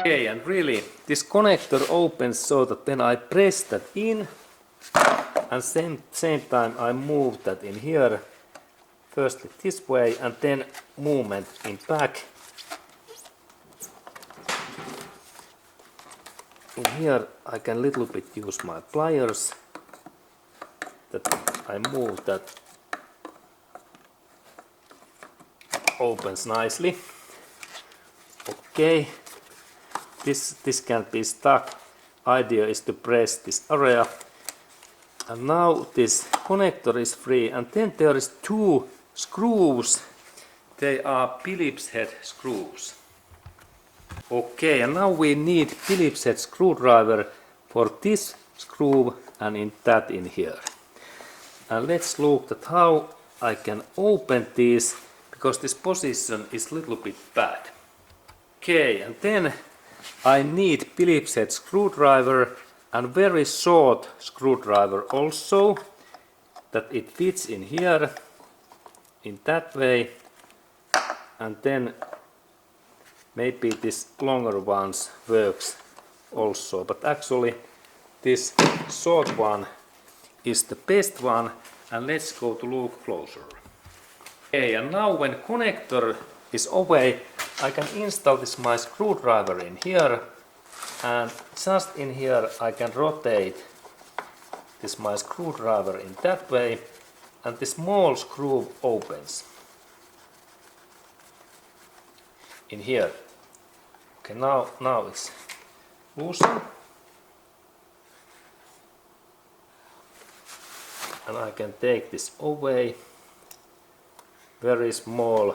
Okay, and really this connector opens so that then I press that in, and same time I move that in here, firstly this way and then movement in back. In here I can little bit use my pliers, that I move that, opens nicely. Okay, this can't be stuck. Idea is to press this area, and now this connector is free, and then there is two screws. They are Phillips head screws. Okay, and now we need Phillips head screwdriver for this screw and in that in here. And let's look at how I can open this, because this position is a little bit bad. Okay, and then I need Phillips head screwdriver and very short screwdriver also, that it fits in here in that way, and then maybe this longer ones works also, but actually this short one is the best one, and let's go to look closer. Okay, and now when connector is away, I can install this my screwdriver in here, and just in here I can rotate this my screwdriver in that way, and the small screw opens in here. Okay, now it's loosened, and I can take this away. Very small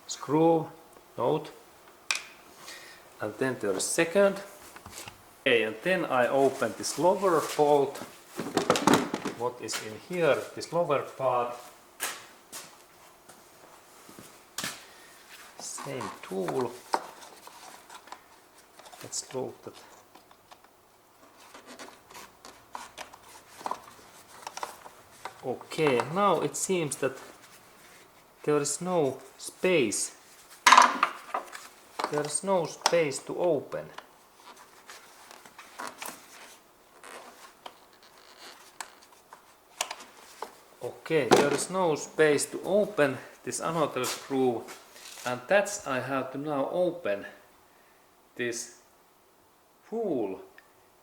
screw node, and then there is second. Okay, and then I open this lower bolt. What is in here? This lower part. Same tool. Let's look at. Okay, now it seems that there is no space. There is no space to open. Okay, there is no space to open this another screw, and that's I have to now open this full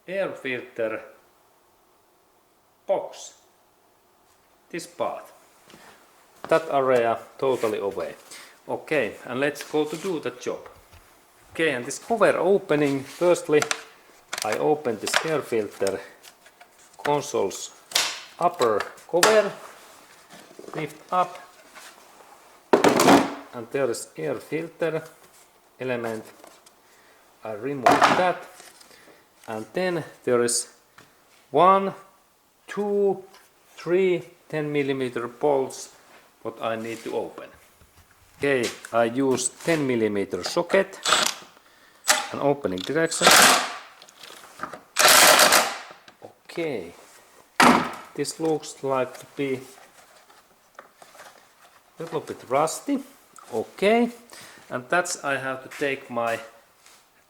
air filter box, this part. That area totally away. Okay, and let's go to do the job. Okay, and this cover opening, firstly I open this air filter console's upper cover, lift up, and there is air filter element. I remove that, and then there is 1, 2, 3 10mm bolts what I need to open. Okay, I use 10mm socket and opening direction. Okay, this looks like to be a little bit rusty. Okay, and that's I have to take my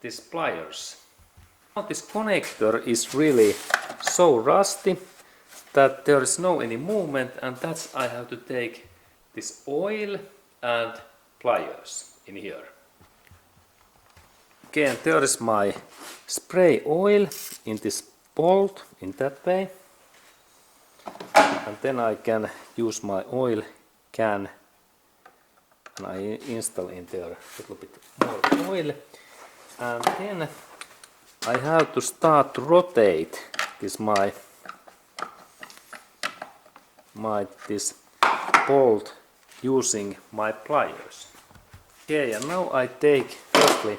these pliers. Now this connector is really so rusty that there is no any movement, and that's I have to take this oil and pliers in here. Okay, and there is my spray oil in this bolt in that way, and then I can use my oil can and I install in there a little bit more oil, and then I have to start to rotate this my this bolt using my pliers. Okay, and now I take firstly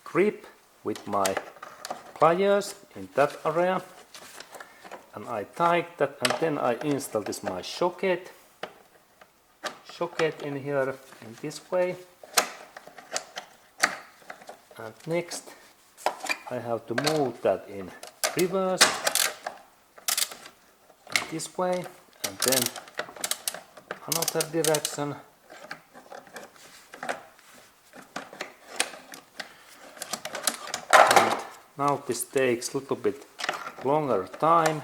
grip with my pliers in that area, and I tighten that, and then I install this my socket in here in this way, and next I have to move that in reverse in this way, and then another direction. And now this takes a little bit longer time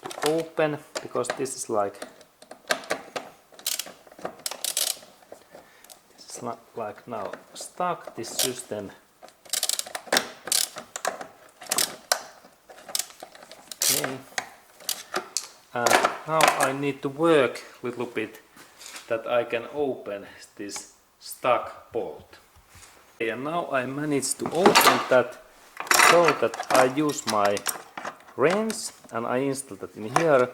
to open, because this is like now stuck, this system. Okay. And now I need to work a little bit that I can open this stuck bolt. Okay, and now I managed to open that so that I use my wrench and I install that in here,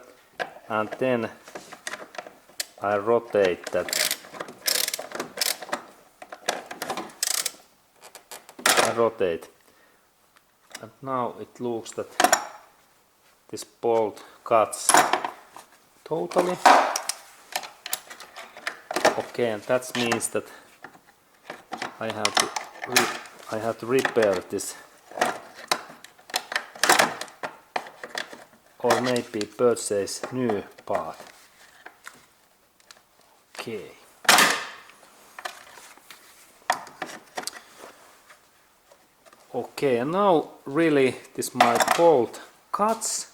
and then I rotate that. And now it looks that this bolt cuts totally. Okay, and that means that I have to repair this, or maybe purchase new part. Okay. Okay, and now really this my bolt cuts,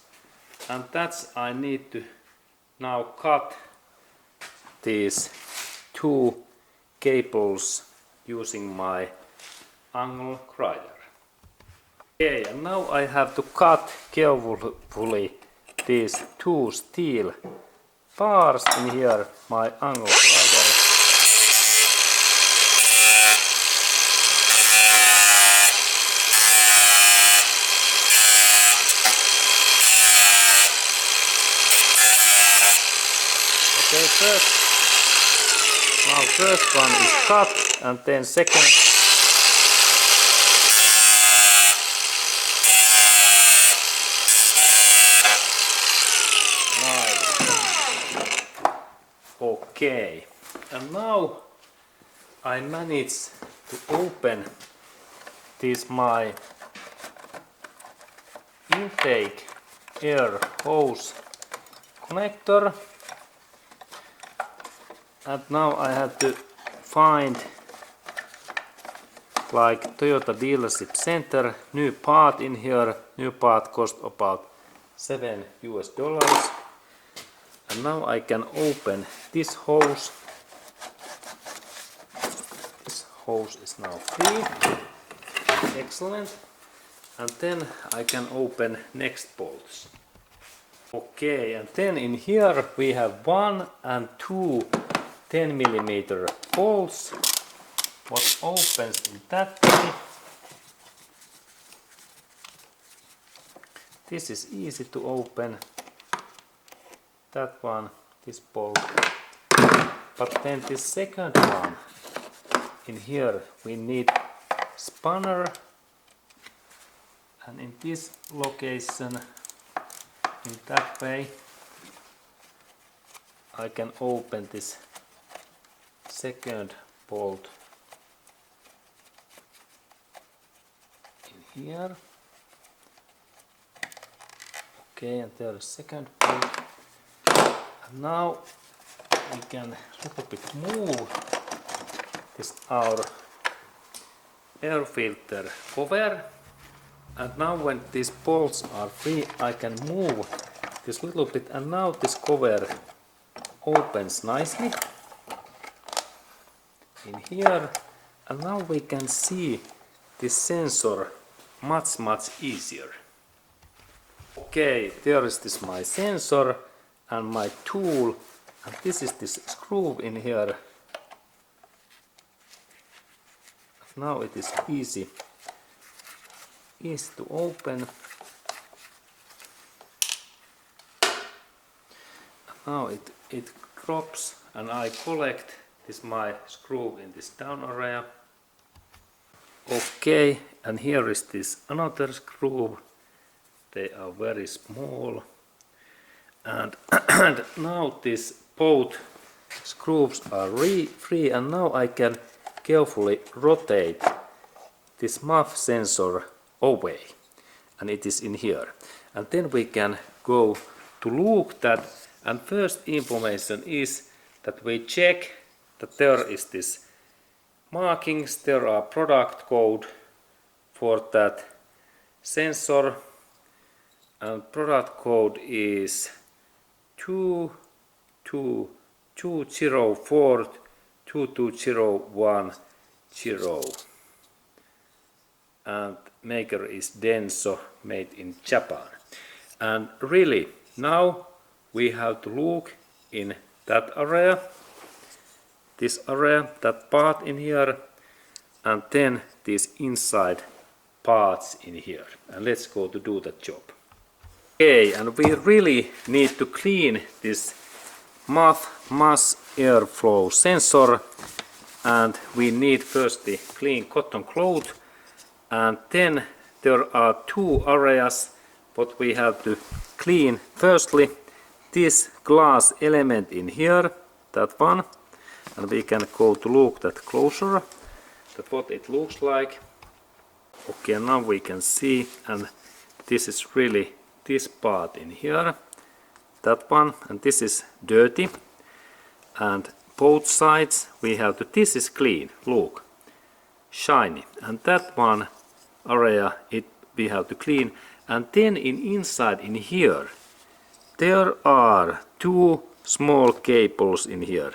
and that's I need to now cut these two cables using my angle grinder. Okay, and now I have to cut carefully these two steel bars in here, my angle grinder. Okay, first one is cut, and then second. Nice. Okay, and now I managed to open this my intake air hose connector. And now I have to find like Toyota dealership center, new part in here. New part cost about $7 US. And now I can open this hose. This hose is now free. Excellent. And then I can open next bolts. Okay, and then in here we have 1 and 2 10mm bolts. What opens in that way. This is easy to open. That one, this bolt. But then this second one, in here we need spanner, and in this location, in that way, I can open this second bolt in here. Okay, and there is second bolt. And now we can a little bit move this our air filter cover. And now when these bolts are free, I can move this little bit, and now this cover opens nicely in here, and now we can see this sensor much easier. Okay, there is this my sensor and my tool, and this is this screw in here. Now it is easy to open. Now it drops, and I collect this my screw in this down area. Okay, and here is this another screw. They are very small, and now this both screws are free, and now I can carefully rotate this MAF sensor away, and it is in here. And then we can go to look that And first information is that we check that there is this markings, there are product code for that sensor, and product code is 220422010, and maker is Denso, made in Japan. And really now we have to look in that area, this area, that part in here, and then these inside parts in here. And let's go to do that job. Okay, and we really need to clean this MAF mass airflow sensor, and we need first the clean cotton cloth, and then there are two areas what we have to clean. Firstly, this glass element in here, that one, and we can go to look that closer, that what it looks like. Okay, now we can see, and this is really this part in here, that one, and this is dirty, and both sides we have to, this is clean, look, shiny, and that one area we have to clean. And then inside in here there are two small cables in here,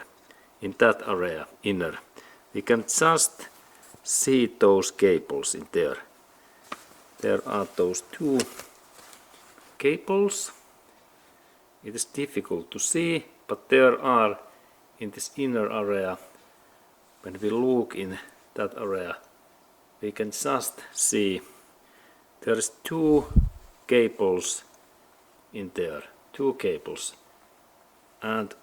in that area inner. We can just see those cables in there. There are those two cables. It is difficult to see, but there are in this inner area. When we look in that area, we can just see there's two cables in there, two cables, and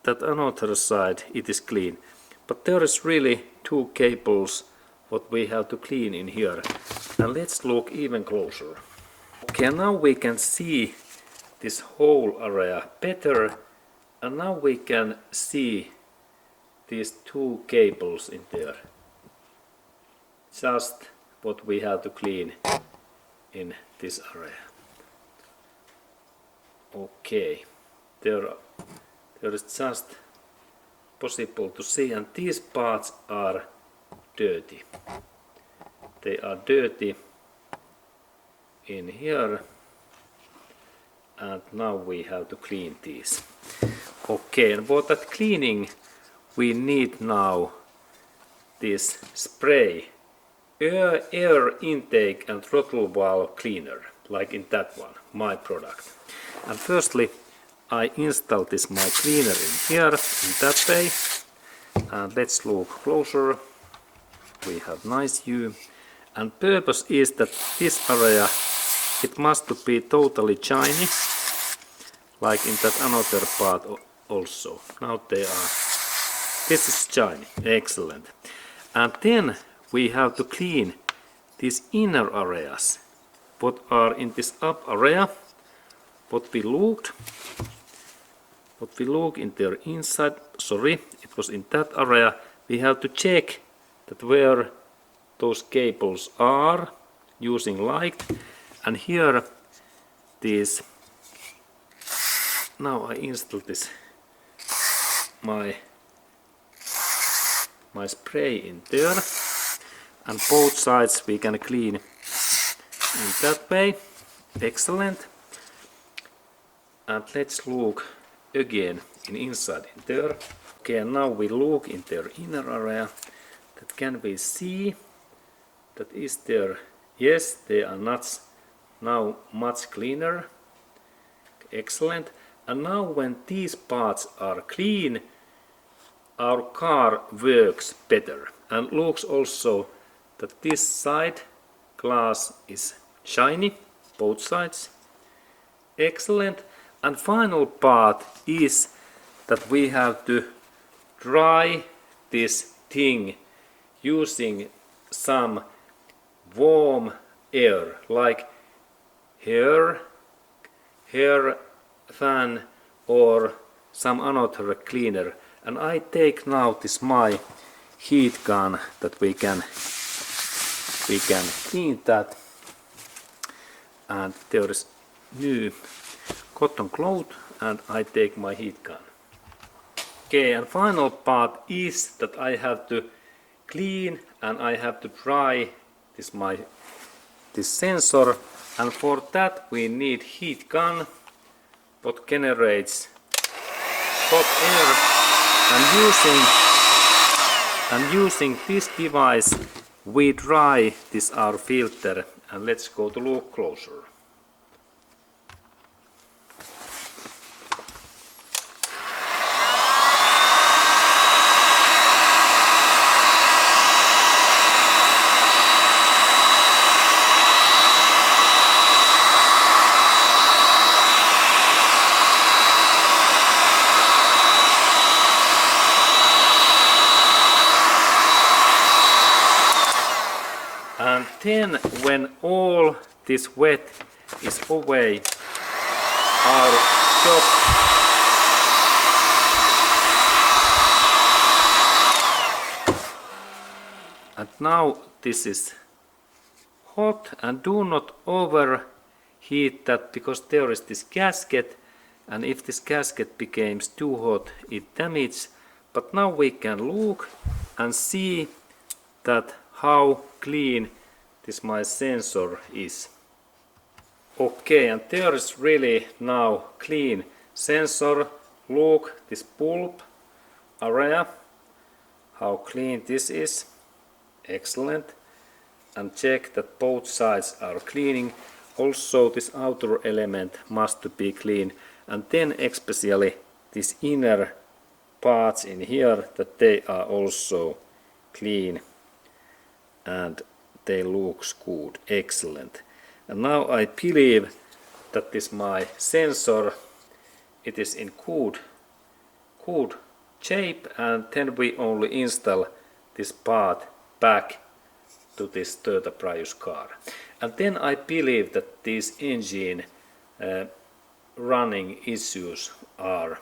that another side it is clean, but there is really two cables what we have to clean in here. And let's look even closer. Okay, now we can see this whole area better, and now we can see these two cables in there, just what we have to clean in this area. Okay, there is just possible to see, and these parts are dirty. They are dirty in here, and now we have to clean these. Okay, and for that cleaning we need now this spray, air intake and throttle valve cleaner, like in that one, my product. And firstly I install this my cleaner in here, in that way, and let's look closer. We have nice view, and purpose is that this area it must be totally shiny, like in that another part also. Now they are, this is shiny, excellent. And then we have to clean these inner areas, what are in this up area, what we look in their inside, sorry, it was in that area. We have to check that where those cables are using light, and here these, now I install this my spray in there, and both sides we can clean in that way, excellent. And let's look again in inside in there. Okay, and now we look in their inner area, that can we see that is there, yes, they are not now much cleaner, excellent. And now when these parts are clean, our car works better, and looks also that this side glass is shiny, both sides, excellent. And final part is that we have to dry this thing using some warm air, like hair fan or some another cleaner. And I take now this my heat gun that we can clean that. And there is new cotton cloth, and I take my heat gun. Okay, and final part is that I have to clean and I have to dry this sensor, and for that we need heat gun what generates hot air, and using this device we dry this our filter, and let's go to look closer. And then when all this wet is away, our job and now this is hot, and do not overheat that because there is this gasket, and if this gasket becomes too hot it damages. But now we can look and see that how clean this my sensor is. Okay, and there is really now clean sensor. Look this bulb area, how clean this is. Excellent. And check that both sides are cleaning. Also this outer element must be clean, and then especially this inner parts in here, that they are also clean and they looks good. Excellent. And now I believe that this my sensor, it is in good shape, and then we only install this part back to this Toyota Prius car. And then I believe that these engine running issues are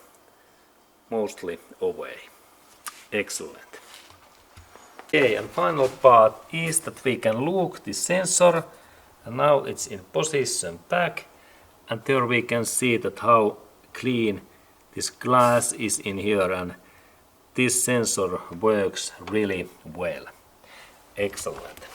mostly away. Excellent. Okay, and final part is that we can look this sensor, and now it's in position back, and there we can see that how clean this glass is in here, and this sensor works really well. Excellent.